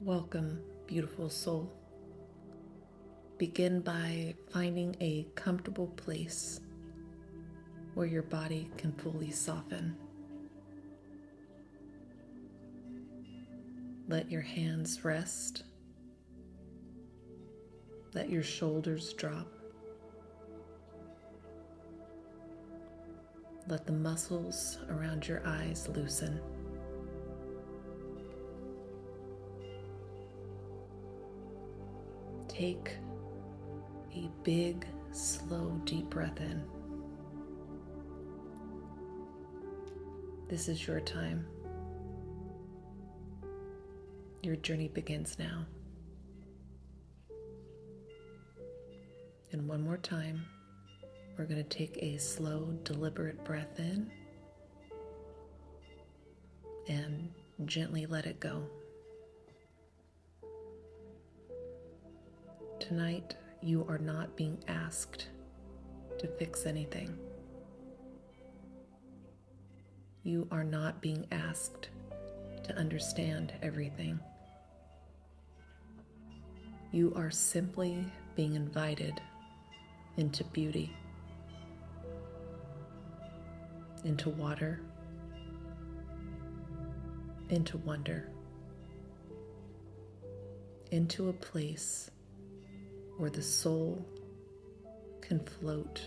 Welcome, beautiful soul. Begin by finding a comfortable place where your body can fully soften. Let your hands rest. Let your shoulders drop. Let the muscles around your eyes loosen. Take a big, slow, deep breath in. This is your time. Your journey begins now. And one more time, we're going to take a slow, deliberate breath in and gently let it go. Tonight, you are not being asked to fix anything. You are not being asked to understand everything. You are simply being invited into beauty, into water, into wonder, into a place where the soul can float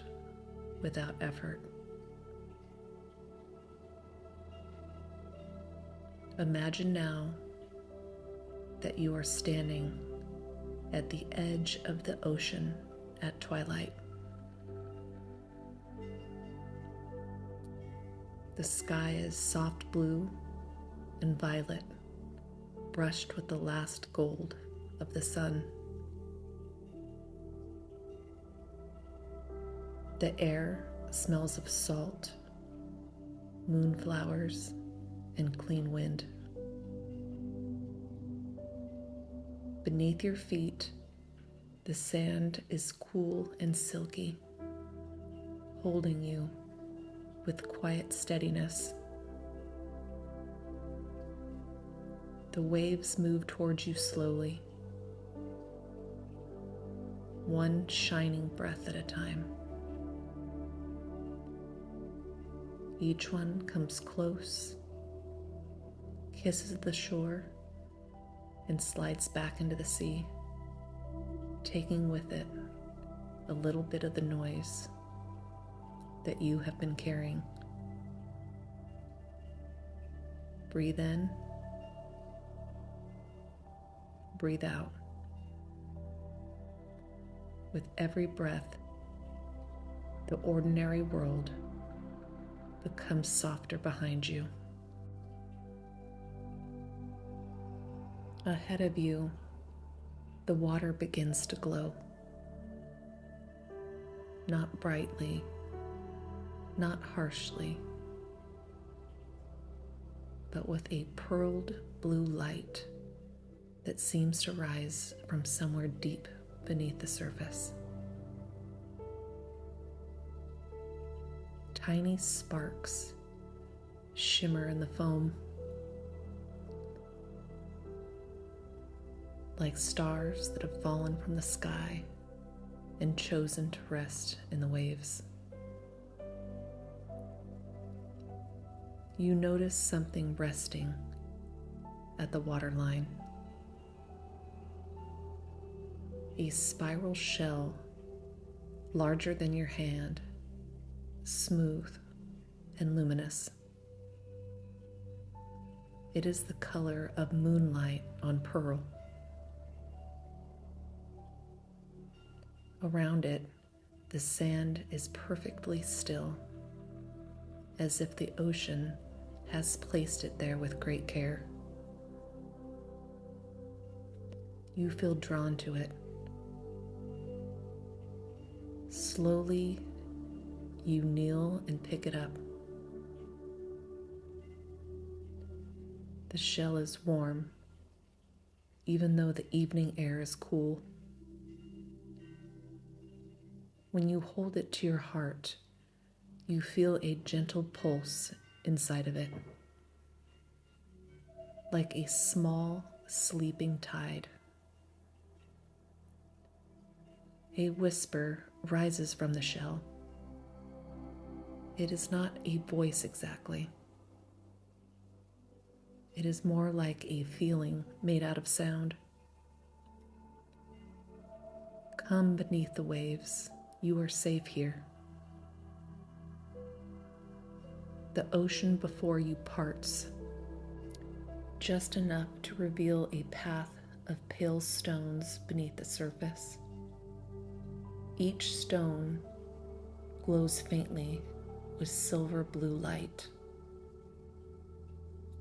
without effort. Imagine now that you are standing at the edge of the ocean at twilight. The sky is soft blue and violet, brushed with the last gold of the sun. The air smells of salt, moonflowers, and clean wind. Beneath your feet, the sand is cool and silky, holding you with quiet steadiness. The waves move towards you slowly, one shining breath at a time. Each one comes close, kisses the shore, and slides back into the sea, taking with it a little bit of the noise that you have been carrying. Breathe in, breathe out. With every breath, the ordinary world becomes softer behind you. Ahead of you, the water begins to glow. Not brightly, not harshly, but with a pearled blue light that seems to rise from somewhere deep beneath the surface. Tiny sparks shimmer in the foam, like stars that have fallen from the sky and chosen to rest in the waves. You notice something resting at the waterline. A spiral shell larger than your hand, smooth and luminous. It is the color of moonlight on pearl. Around it, the sand is perfectly still, as if the ocean has placed it there with great care. You feel drawn to it. Slowly, you kneel and pick it up. The shell is warm, even though the evening air is cool. When you hold it to your heart, you feel a gentle pulse inside of it, like a small, sleeping tide. A whisper rises from the shell. It is not a voice exactly. It is more like a feeling made out of sound. Come beneath the waves. You are safe here. The ocean before you parts, just enough to reveal a path of pale stones beneath the surface. Each stone glows faintly with silver blue light.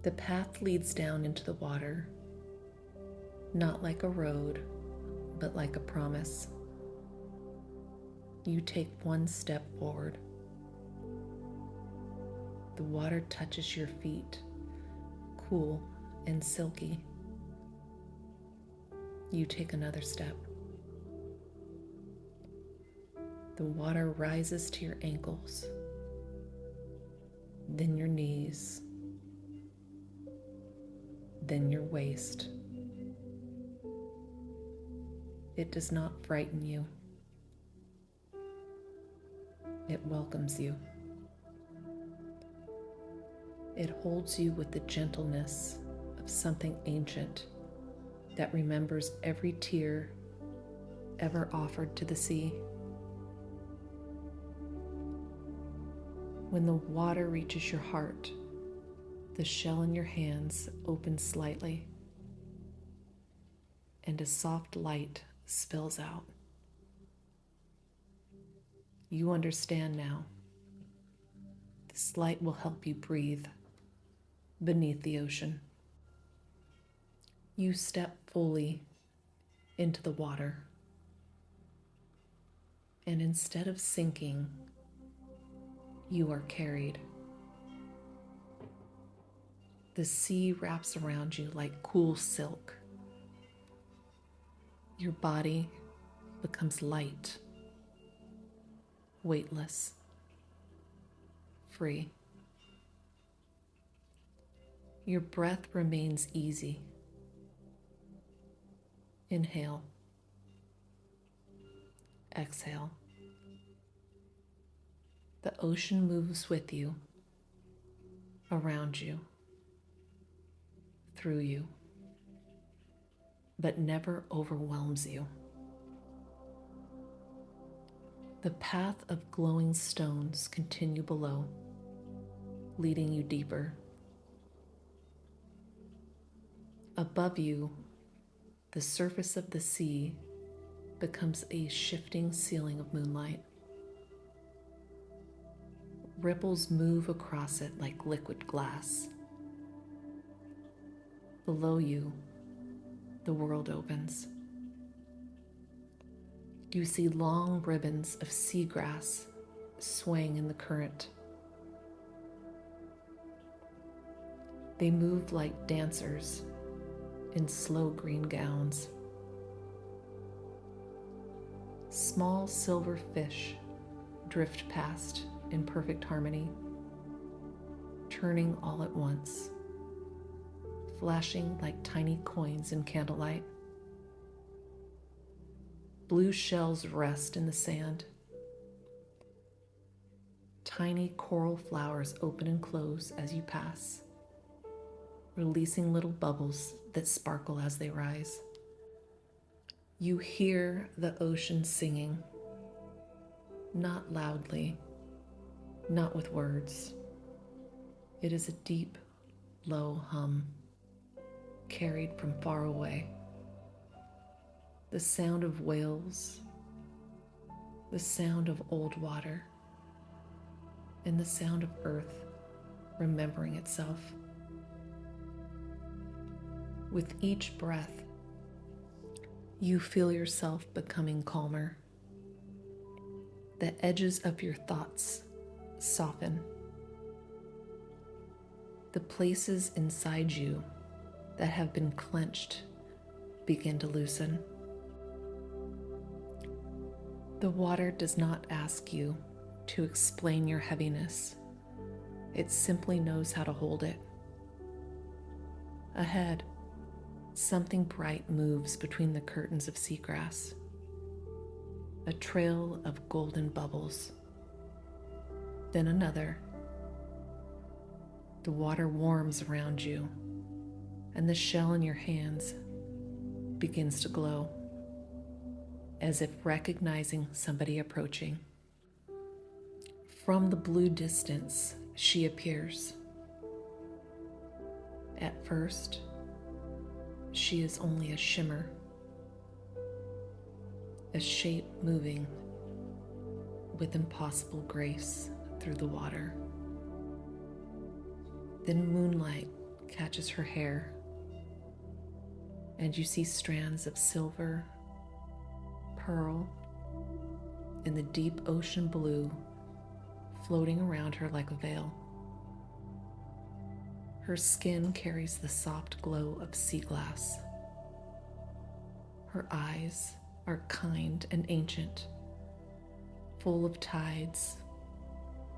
The path leads down into the water, not like a road, but like a promise. You take one step forward. The water touches your feet, cool and silky. You take another step. The water rises to your ankles, then your knees, then your waist. It does not frighten you. It welcomes you. It holds you with the gentleness of something ancient that remembers every tear ever offered to the sea. When the water reaches your heart, the shell in your hands opens slightly, and a soft light spills out. You understand now. This light will help you breathe beneath the ocean. You step fully into the water, and instead of sinking, you are carried. The sea wraps around you like cool silk. Your body becomes light, weightless, free. Your breath remains easy. Inhale. Exhale. The ocean moves with you, around you, through you, but never overwhelms you. The path of glowing stones continue below, leading you deeper. Above you, the surface of the sea becomes a shifting ceiling of moonlight. Ripples move across it like liquid glass. Below you, the world opens. You see long ribbons of seagrass swaying in the current. They move like dancers in slow green gowns. Small silver fish drift past in perfect harmony, turning all at once, flashing like tiny coins in candlelight. Blue shells rest in the sand. Tiny coral flowers open and close as you pass, releasing little bubbles that sparkle as they rise. You hear the ocean singing, not loudly, not with words. It is a deep, low hum, carried from far away. The sound of whales, the sound of old water, and the sound of earth remembering itself. With each breath, you feel yourself becoming calmer. The edges of your thoughts soften. The places inside you that have been clenched begin to loosen. The water does not ask you to explain your heaviness. It simply knows how to hold it. Ahead, Something bright moves between the curtains of seagrass, a trail of golden bubbles. Then another. The water warms around you, and the shell in your hands begins to glow, as if recognizing somebody approaching. From the blue distance, she appears. At first, she is only a shimmer, a shape moving with impossible grace through the water. Then moonlight catches her hair, and you see strands of silver, pearl, and the deep ocean blue floating around her like a veil. Her skin carries the soft glow of sea glass. Her eyes are kind and ancient, full of tides,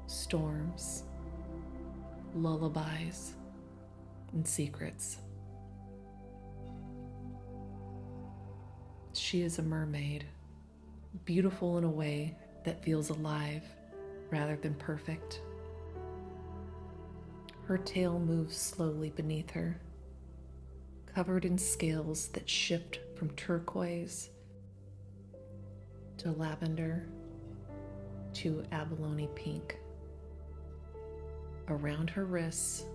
storms, lullabies, and secrets. She is a mermaid, beautiful in a way that feels alive rather than perfect. Her tail moves slowly beneath her, covered in scales that shift from turquoise to lavender to abalone pink. Around her wrists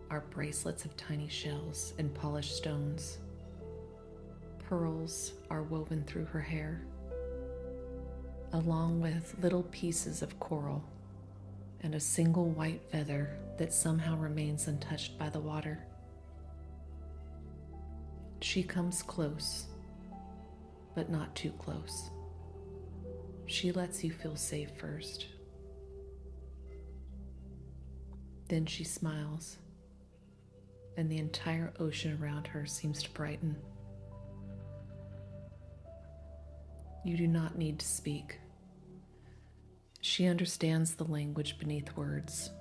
are bracelets of tiny shells and polished stones. Pearls are woven through her hair, along with little pieces of coral and a single white feather that somehow remains untouched by the water. She comes close, but not too close. She lets you feel safe first. Then she smiles, and the entire ocean around her seems to brighten. You do not need to speak. She understands the language beneath words.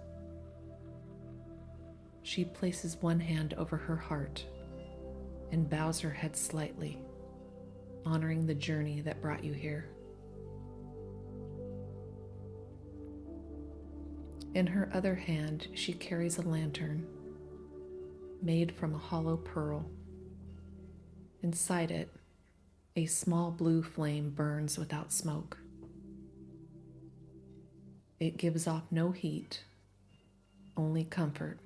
She places one hand over her heart and bows her head slightly, honoring the journey that brought you here. In her other hand, she carries a lantern made from a hollow pearl. Inside it, a small blue flame burns without smoke. It gives off no heat, only comfort.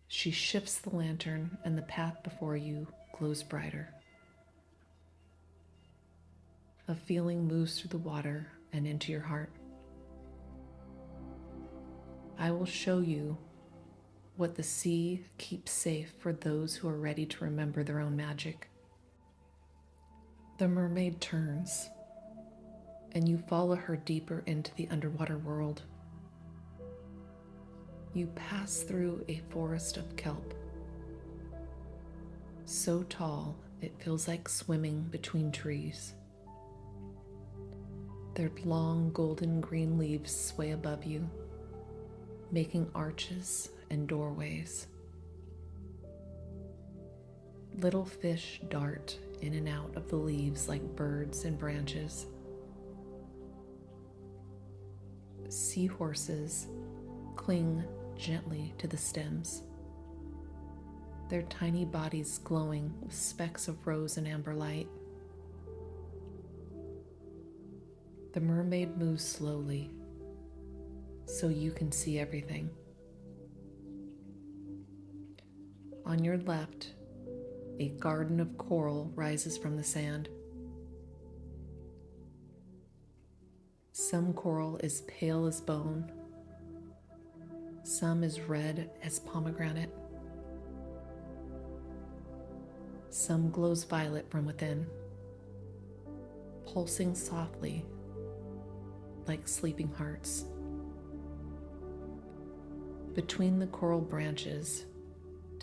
She shifts the lantern, and the path before you glows brighter. A feeling moves through the water and into your heart. I will show you what the sea keeps safe for those who are ready to remember their own magic. The mermaid turns, and you follow her deeper into the underwater world. You pass through a forest of kelp, so tall it feels like swimming between trees. Their long golden green leaves sway above you, making arches and doorways. Little fish dart in and out of the leaves like birds and branches. Seahorses cling gently to the stems, their tiny bodies glowing with specks of rose and amber light. The mermaid moves slowly, so you can see everything. On your left, a garden of coral rises from the sand. Some coral is pale as bone, some is red as pomegranate, some glows violet from within, pulsing softly like sleeping hearts. Between the coral branches,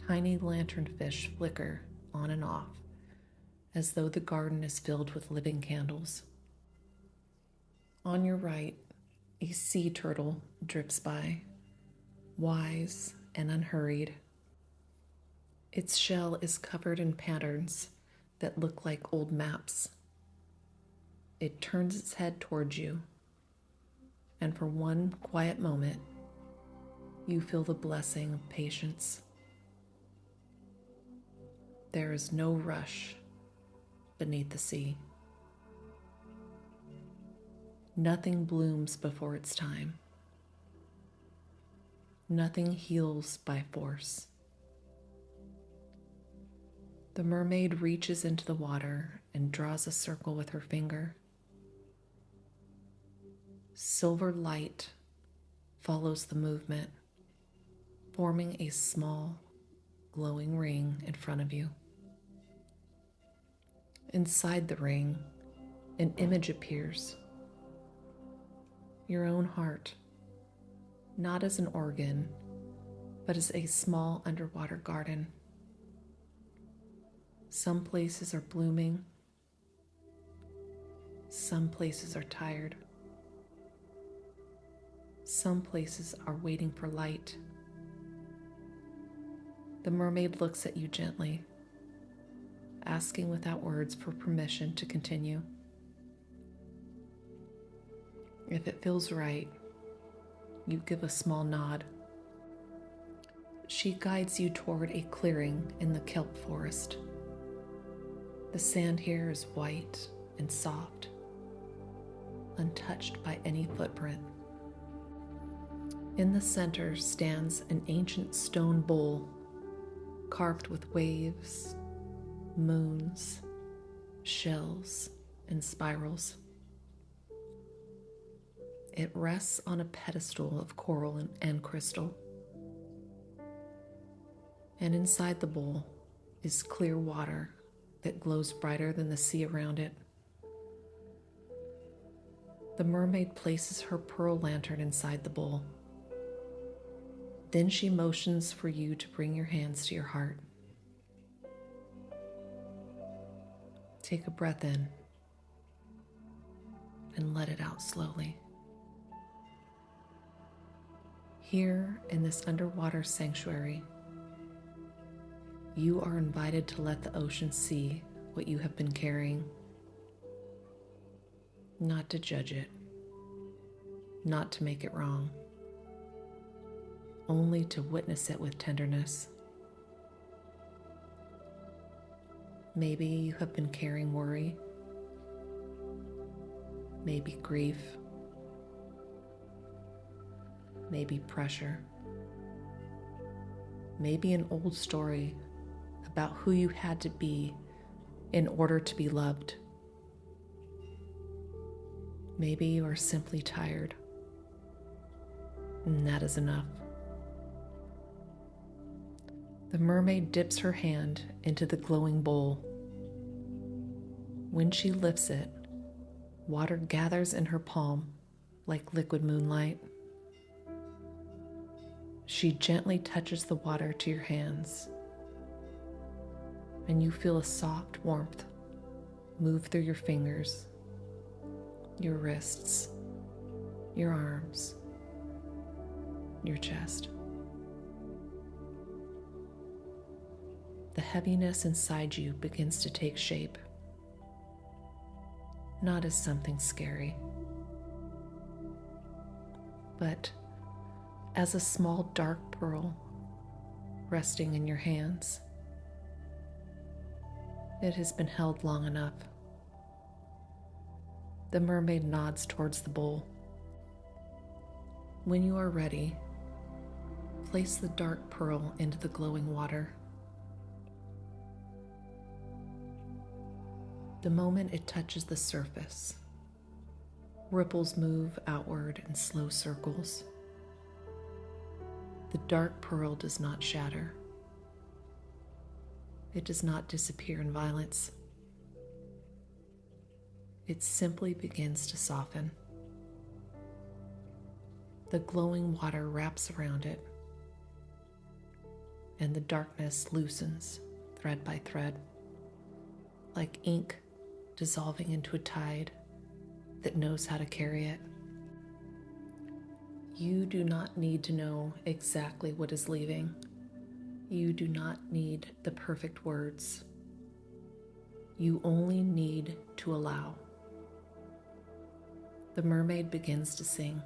tiny lanternfish flicker on and off, as though the garden is filled with living candles. On your right, a sea turtle drifts by, wise and unhurried. Its shell is covered in patterns that look like old maps. It turns its head towards you, and for one quiet moment, you feel the blessing of patience. There is no rush beneath the sea. Nothing blooms before its time. Nothing heals by force. The mermaid reaches into the water and draws a circle with her finger. Silver light follows the movement, forming a small, glowing ring in front of you. Inside the ring, an image appears. Your own heart, not as an organ, but as a small underwater garden. Some places are blooming. Some places are tired. Some places are waiting for light. The mermaid looks at you gently, asking without words for permission to continue. If it feels right, you give a small nod. She guides you toward a clearing in the kelp forest. The sand here is white and soft, untouched by any footprint. In the center stands an ancient stone bowl carved with waves, moons, shells, and spirals. It rests on a pedestal of coral and crystal. And inside the bowl is clear water that glows brighter than the sea around it. The mermaid places her pearl lantern inside the bowl. Then she motions for you to bring your hands to your heart. Take a breath in and let it out slowly. Here in this underwater sanctuary, you are invited to let the ocean see what you have been carrying. Not to judge it, not to make it wrong, only to witness it with tenderness. Maybe you have been carrying worry, maybe grief, maybe pressure, maybe an old story about who you had to be in order to be loved. Maybe you are simply tired, and that is enough. The mermaid dips her hand into the glowing bowl. When she lifts it, water gathers in her palm like liquid moonlight. She gently touches the water to your hands, and you feel a soft warmth move through your fingers, your wrists, your arms, your chest. The heaviness inside you begins to take shape, not as something scary, but as a small dark pearl resting in your hands. It has been held long enough. The mermaid nods towards the bowl. When you are ready, place the dark pearl into the glowing water. The moment it touches the surface, ripples move outward in slow circles. The dark pearl does not shatter. It does not disappear in violence. It simply begins to soften. The glowing water wraps around it, and the darkness loosens thread by thread, like ink dissolving into a tide that knows how to carry it. You do not need to know exactly what is leaving. You do not need the perfect words. You only need to allow. The mermaid begins to sing.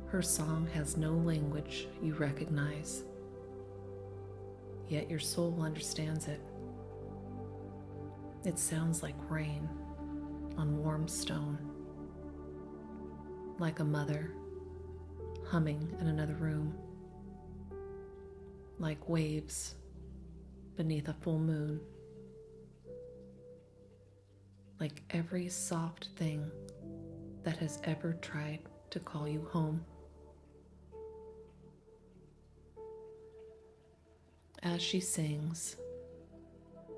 Her song has no language you recognize, yet your soul understands it. It sounds like rain on warm stone, like a mother humming in another room, like waves beneath a full moon, like every soft thing that has ever tried to call you home. As she sings,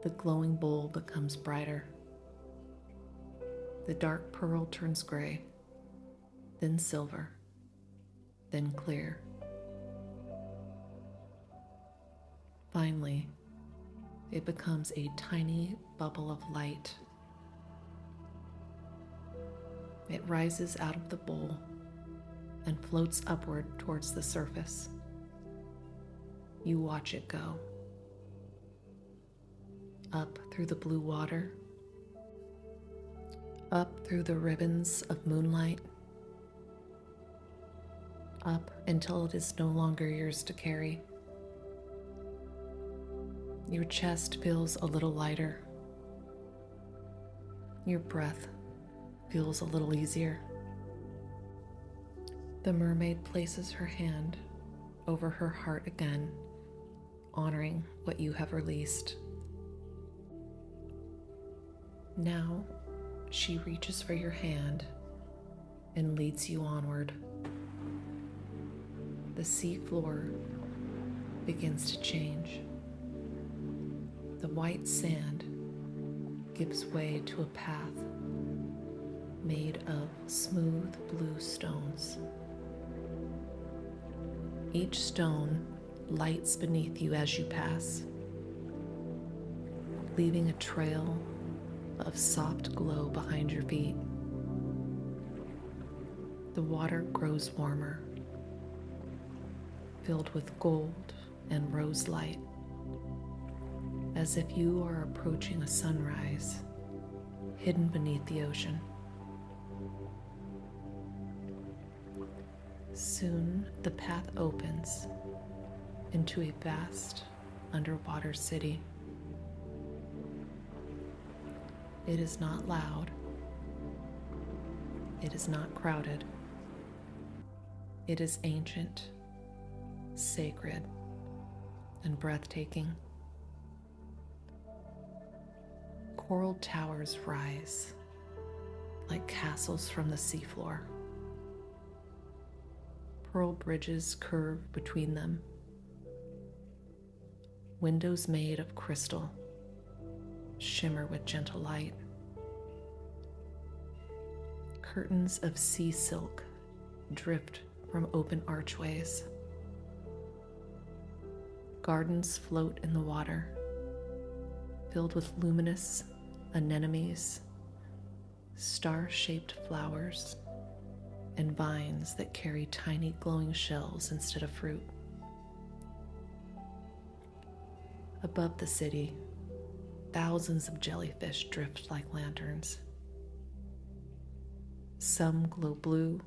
the glowing bowl becomes brighter. The dark pearl turns gray, then silver, then clear. Finally, it becomes a tiny bubble of light. It rises out of the bowl and floats upward towards the surface. You watch it go. Up through the blue water, up through the ribbons of moonlight, up until it is no longer yours to carry. Your chest feels a little lighter. Your breath feels a little easier. The mermaid places her hand over her heart again, honoring what you have released. Now, she reaches for your hand and leads you onward. The sea floor begins to change. The white sand gives way to a path made of smooth blue stones. Each stone lights beneath you as you pass, leaving a trail of soft glow behind your feet. The water grows warmer, filled with gold and rose light, as if you are approaching a sunrise hidden beneath the ocean. Soon the path opens into a vast underwater city. It is not loud. It is not crowded. It is ancient, sacred, and breathtaking. Coral towers rise like castles from the seafloor. Pearl bridges curve between them. Windows made of crystal shimmer with gentle light. Curtains of sea silk drift from open archways. Gardens float in the water, filled with luminous anemones, star-shaped flowers, and vines that carry tiny glowing shells instead of fruit. Above the city, thousands of jellyfish drift like lanterns. Some glow blue,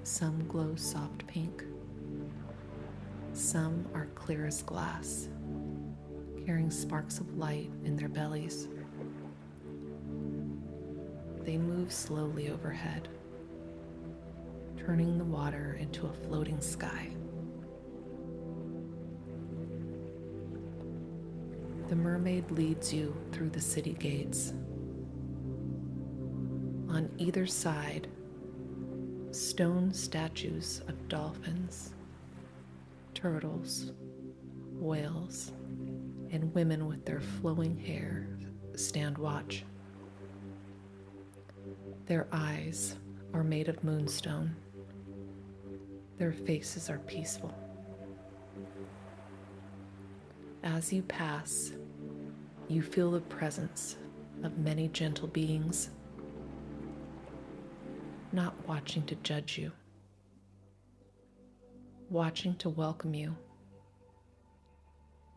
some glow soft pink. Some are clear as glass, carrying sparks of light in their bellies. They move slowly overhead, turning the water into a floating sky. The mermaid leads you through the city gates. On either side, stone statues of dolphins, turtles, whales, and women with their flowing hair stand watch. Their eyes are made of moonstone. Their faces are peaceful. As you pass, you feel the presence of many gentle beings, not watching to judge you, watching to welcome you.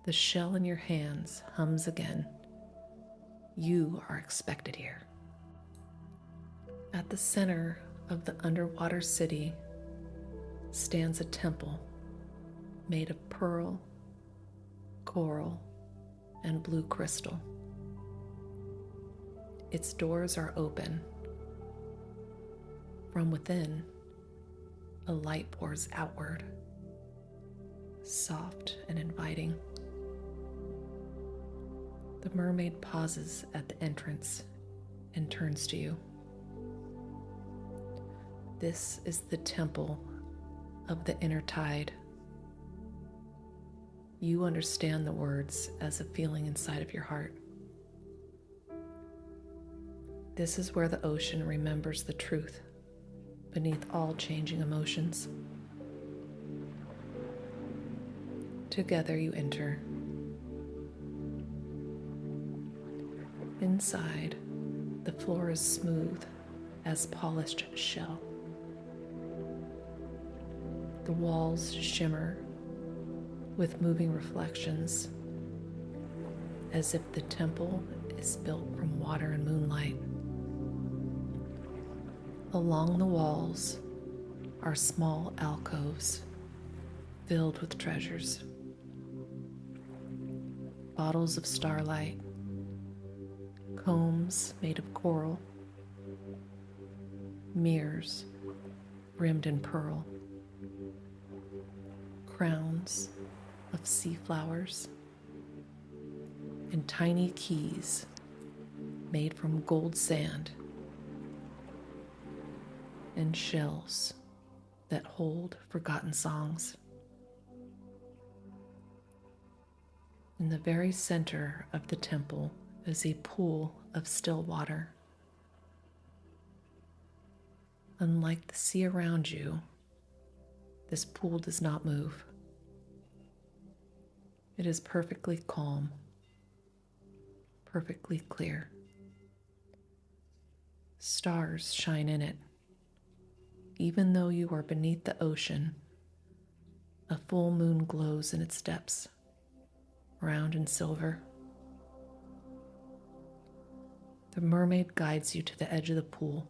The shell in your hands hums again. You are expected here. At the center of the underwater city stands a temple made of pearl, coral, and blue crystal. Its doors are open. From within, a light pours outward, soft and inviting. The mermaid pauses at the entrance and turns to you. This is the temple of the inner tide. You understand the words as a feeling inside of your heart. This is where the ocean remembers the truth beneath all changing emotions. Together you enter. Inside, the floor is smooth as polished shell. The walls shimmer with moving reflections, as if the temple is built from water and moonlight. Along the walls are small alcoves filled with treasures. Bottles of starlight, combs made of coral, mirrors rimmed in pearl, crowns of sea flowers, and tiny keys made from gold sand, and shells that hold forgotten songs. In the very center of the temple is a pool of still water. Unlike the sea around you, this pool does not move. It is perfectly calm, perfectly clear. Stars shine in it. Even though you are beneath the ocean, a full moon glows in its depths, round and silver. The mermaid guides you to the edge of the pool.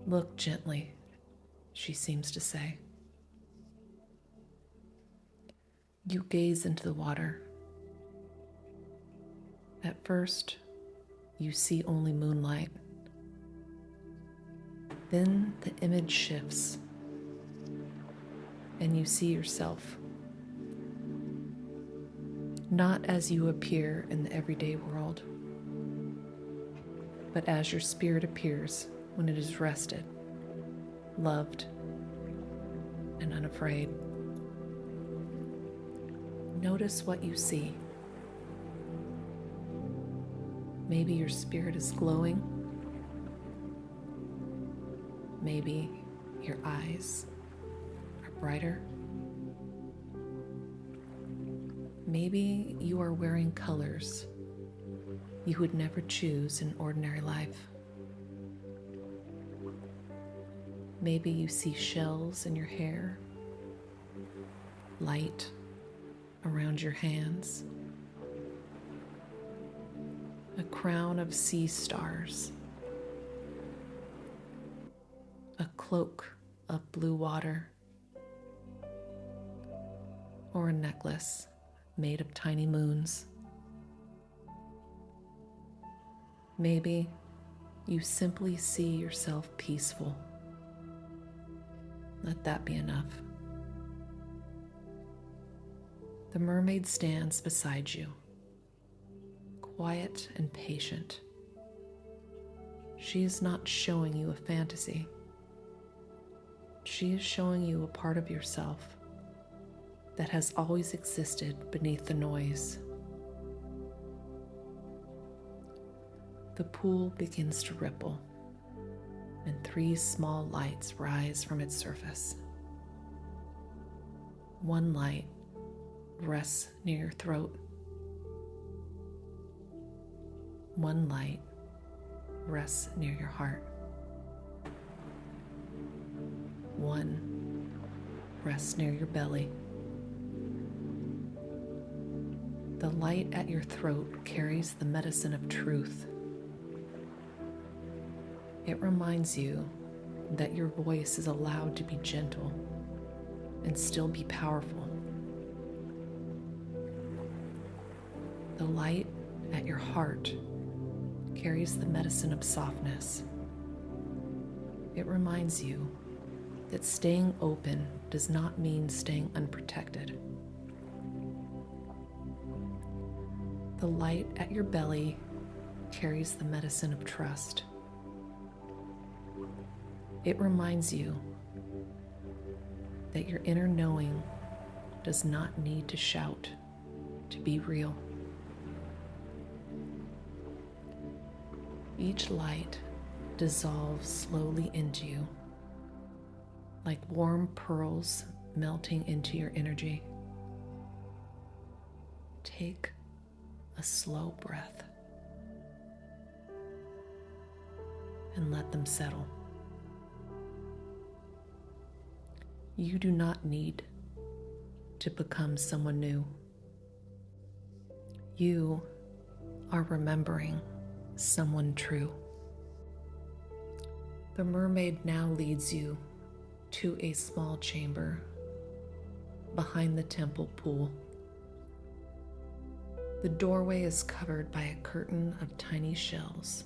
Look gently, she seems to say. You gaze into the water. At first, you see only moonlight. Then the image shifts, and you see yourself, not as you appear in the everyday world, but as your spirit appears when it is rested, loved, and unafraid. Notice what you see. Maybe your spirit is glowing. Maybe your eyes are brighter. Maybe you are wearing colors you would never choose in ordinary life. Maybe you see shells in your hair, light around your hands, a crown of sea stars, a cloak of blue water, or a necklace made of tiny moons. Maybe you simply see yourself peaceful. Let that be enough. The mermaid stands beside you, quiet and patient. She is not showing you a fantasy. She is showing you a part of yourself that has always existed beneath the noise. The pool begins to ripple, and 3 small lights rise from its surface. One light rests near your throat. One light rests near your heart. One rests near your belly. The light at your throat carries the medicine of truth. It reminds you that your voice is allowed to be gentle and still be powerful. The light at your heart carries the medicine of softness. It reminds you that staying open does not mean staying unprotected. The light at your belly carries the medicine of trust. It reminds you that your inner knowing does not need to shout to be real. Each light dissolves slowly into you, like warm pearls melting into your energy. Take a slow breath and let them settle. You do not need to become someone new. You are remembering someone true. The mermaid now leads you to a small chamber behind the temple pool. The doorway is covered by a curtain of tiny shells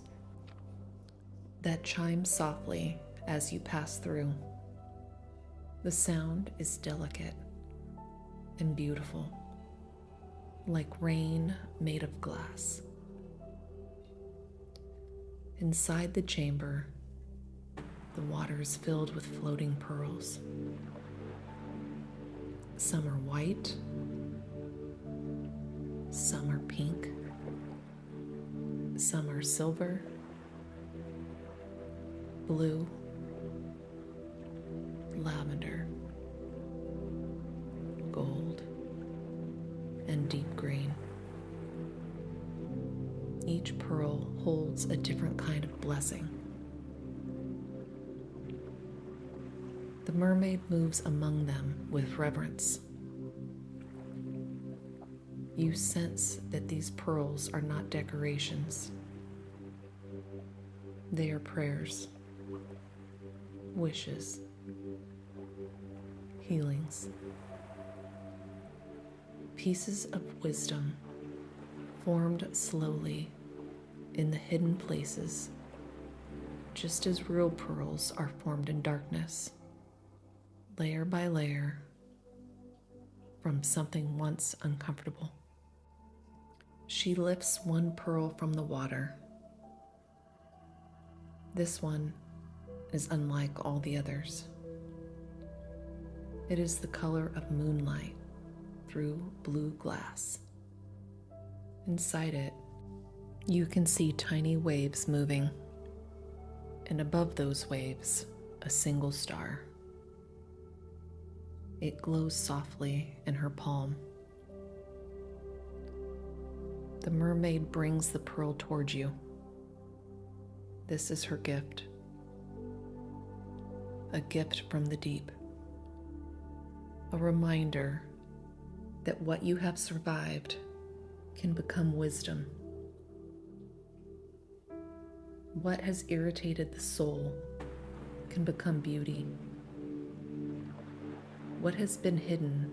that chime softly as you pass through. The sound is delicate and beautiful, like rain made of glass. Inside the chamber, the water is filled with floating pearls. Some are white, some are pink, some are silver, blue, lavender, gold, and deep green. Each pearl holds a different kind of blessing. The mermaid moves among them with reverence. You sense that these pearls are not decorations. They are prayers, wishes, healings, pieces of wisdom formed slowly in the hidden places, just as real pearls are formed in darkness, layer by layer, from something once uncomfortable. She lifts one pearl from the water. This one is unlike all the others. It is the color of moonlight through blue glass. Inside it, you can see tiny waves moving, and above those waves, a single star. It glows softly in her palm. The mermaid brings the pearl towards you. This is her gift. A gift from the deep. A reminder that what you have survived can become wisdom. What has irritated the soul can become beauty. What has been hidden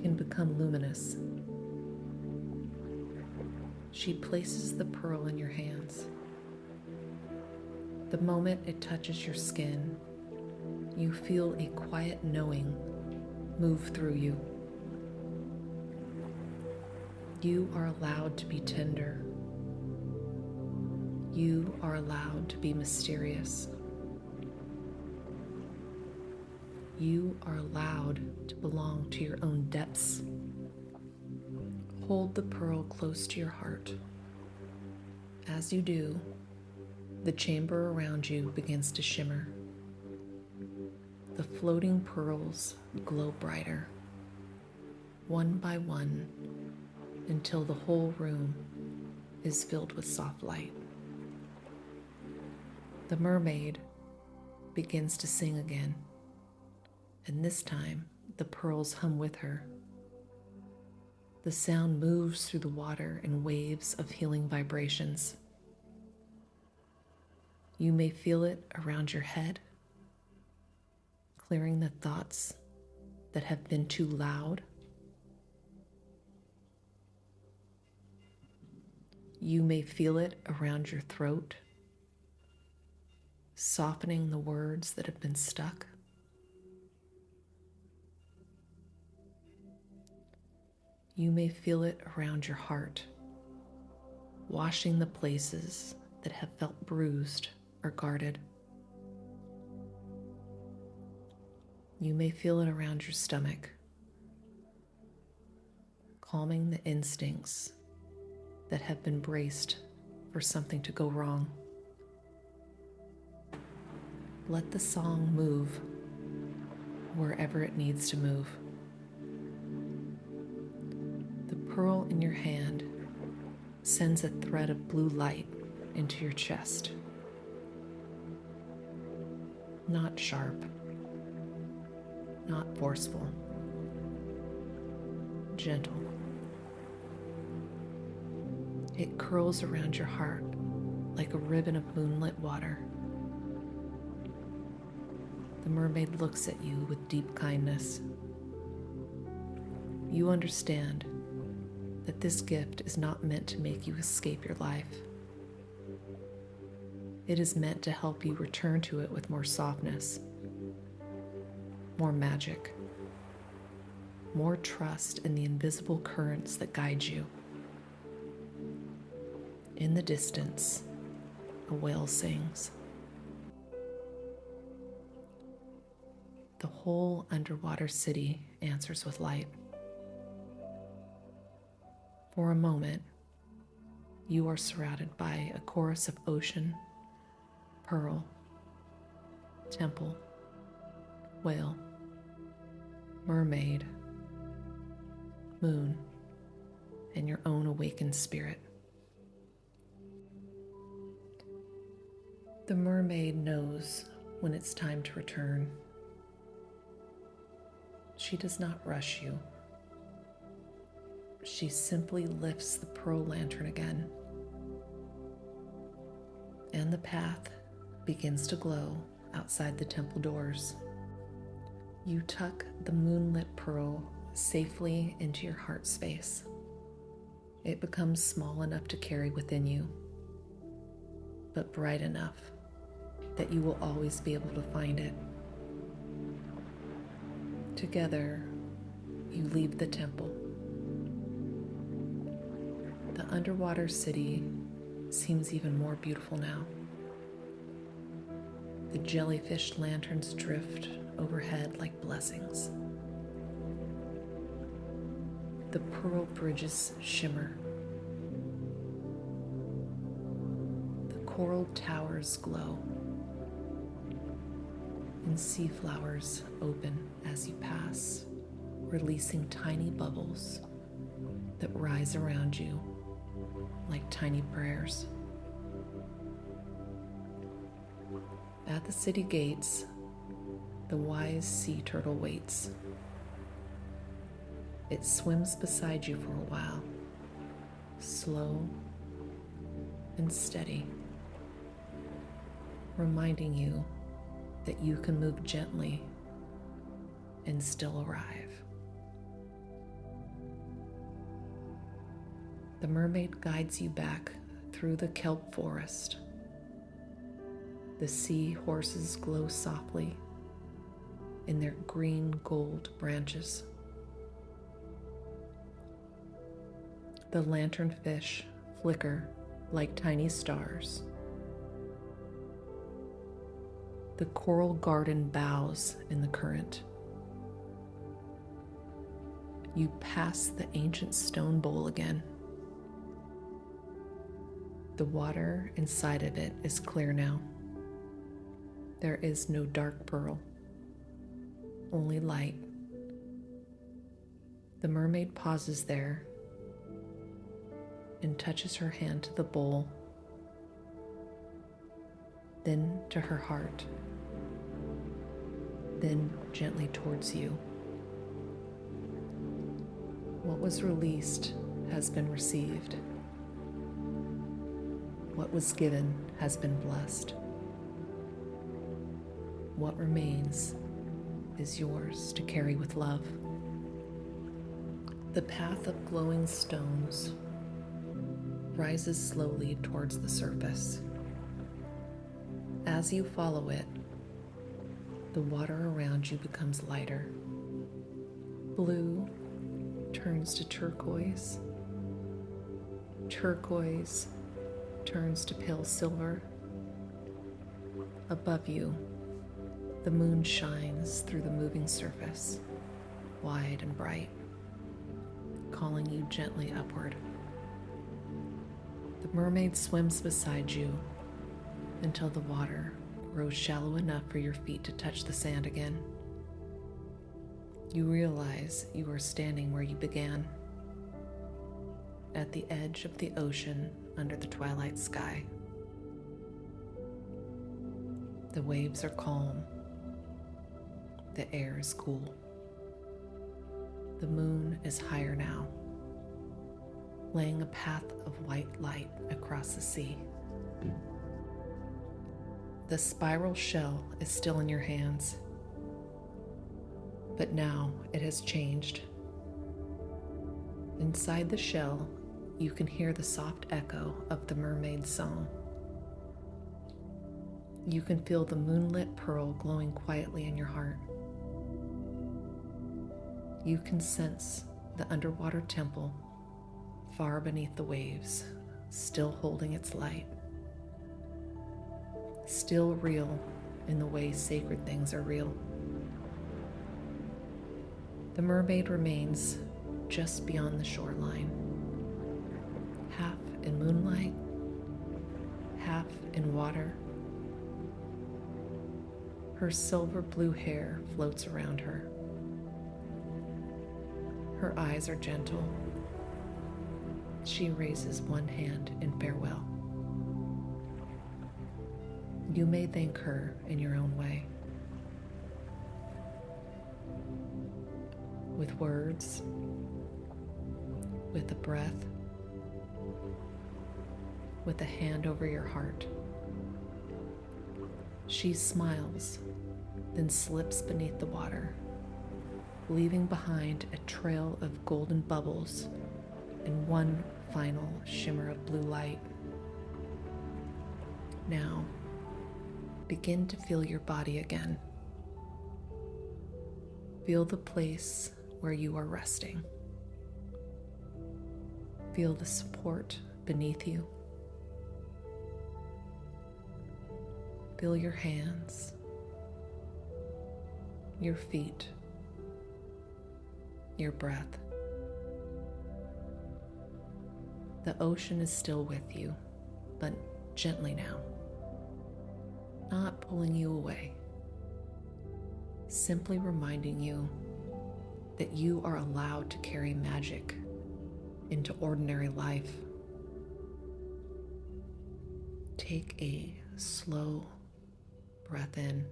can become luminous. She places the pearl in your hands. The moment it touches your skin, you feel a quiet knowing move through you. You are allowed to be tender. You are allowed to be mysterious. You are allowed to belong to your own depths. Hold the pearl close to your heart. As you do, the chamber around you begins to shimmer. The floating pearls glow brighter, one by one, until the whole room is filled with soft light. The mermaid begins to sing again, and this time the pearls hum with her. The sound moves through the water in waves of healing vibrations. You may feel it around your head, clearing the thoughts that have been too loud. You may feel it around your throat, softening the words that have been stuck. You may feel it around your heart, washing the places that have felt bruised or guarded. You may feel it around your stomach, calming the instincts that have been braced for something to go wrong. Let the song move wherever it needs to move. The pearl in your hand sends a thread of blue light into your chest. Not sharp, not forceful, gentle. It curls around your heart like a ribbon of moonlit water. The mermaid looks at you with deep kindness. You understand that this gift is not meant to make you escape your life. It is meant to help you return to it with more softness, more magic, more trust in the invisible currents that guide you. In the distance, a whale sings. The whole underwater city answers with light. For a moment, you are surrounded by a chorus of ocean, pearl, temple, whale, mermaid, moon, and your own awakened spirit. The mermaid knows when it's time to return. She does not rush you. She simply lifts the pearl lantern again, and the path begins to glow outside the temple doors. You tuck the moonlit pearl safely into your heart space. It becomes small enough to carry within you, but bright enough that you will always be able to find it. Together, you leave the temple. The underwater city seems even more beautiful now. The jellyfish lanterns drift overhead like blessings. The pearl bridges shimmer. The coral towers glow. And sea flowers open as you pass, releasing tiny bubbles that rise around you like tiny prayers. At the city gates, the wise sea turtle waits. It swims beside you for a while, slow and steady, reminding you that you can move gently and still arrive. The mermaid guides you back through the kelp forest. The sea horses glow softly in their green gold branches. The lanternfish flicker like tiny stars. The coral garden bows in the current. You pass the ancient stone bowl again. The water inside of it is clear now. There is no dark pearl, only light. The mermaid pauses there and touches her hand to the bowl, then to her heart. then gently towards you. What was released has been received. What was given has been blessed. What remains is yours to carry with love. The path of glowing stones rises slowly towards the surface. As you follow it, the water around you becomes lighter. Blue turns to turquoise. Turquoise turns to pale silver. Above you, the moon shines through the moving surface, wide and bright, calling you gently upward. The mermaid swims beside you until the water grows shallow enough for your feet to touch the sand again. You realize you are standing where you began, at the edge of the ocean under the twilight sky. The waves are calm. The air is cool. The moon is higher now, laying a path of white light across the sea. The spiral shell is still in your hands, but now it has changed. Inside the shell, you can hear the soft echo of the mermaid's song. You can feel the moonlit pearl glowing quietly in your heart. You can sense the underwater temple far beneath the waves, still holding its light. Still real in the way sacred things are real. The mermaid remains just beyond the shoreline, half in moonlight, half in water. Her silver blue hair floats around her. Her eyes are gentle. She raises one hand in farewell. You may thank her in your own way. With words, with a breath, with a hand over your heart. She smiles, then slips beneath the water, leaving behind a trail of golden bubbles and one final shimmer of blue light. Now, begin to feel your body again. Feel the place where you are resting. Feel the support beneath you. Feel your hands, your feet, your breath. The ocean is still with you, but gently now, not pulling you away, simply reminding you that you are allowed to carry magic into ordinary life. Take a slow breath in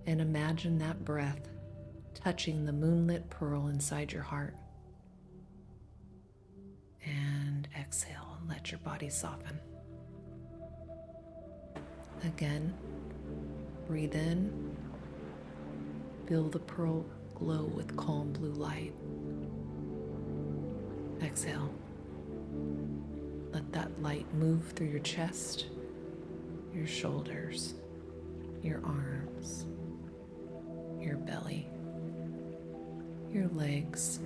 and imagine that breath touching the moonlit pearl inside your heart. And exhale and let your body soften. Again, breathe in. Feel the pearl glow with calm blue light. Exhale. Let that light move through your chest, your shoulders, your arms, your belly, your legs,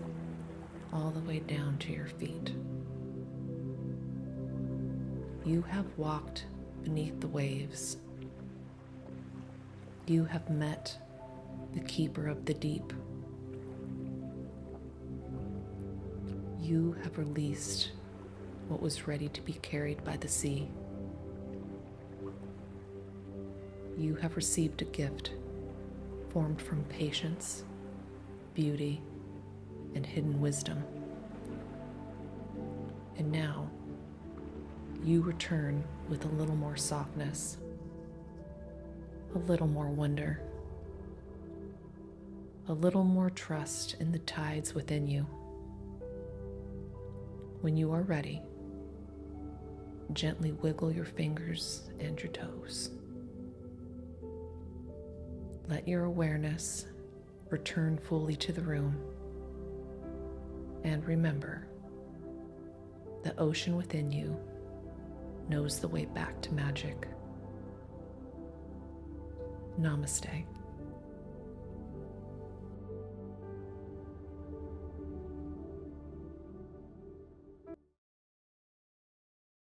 all the way down to your feet. You have walked beneath the waves. You have met the keeper of the deep. You have released what was ready to be carried by the sea. You have received a gift formed from patience, beauty, and hidden wisdom. And now, you return with a little more softness, a little more wonder, a little more trust in the tides within you. When you are ready, gently wiggle your fingers and your toes. Let your awareness return fully to the room. And remember, the ocean within you knows the way back to magic. Namaste.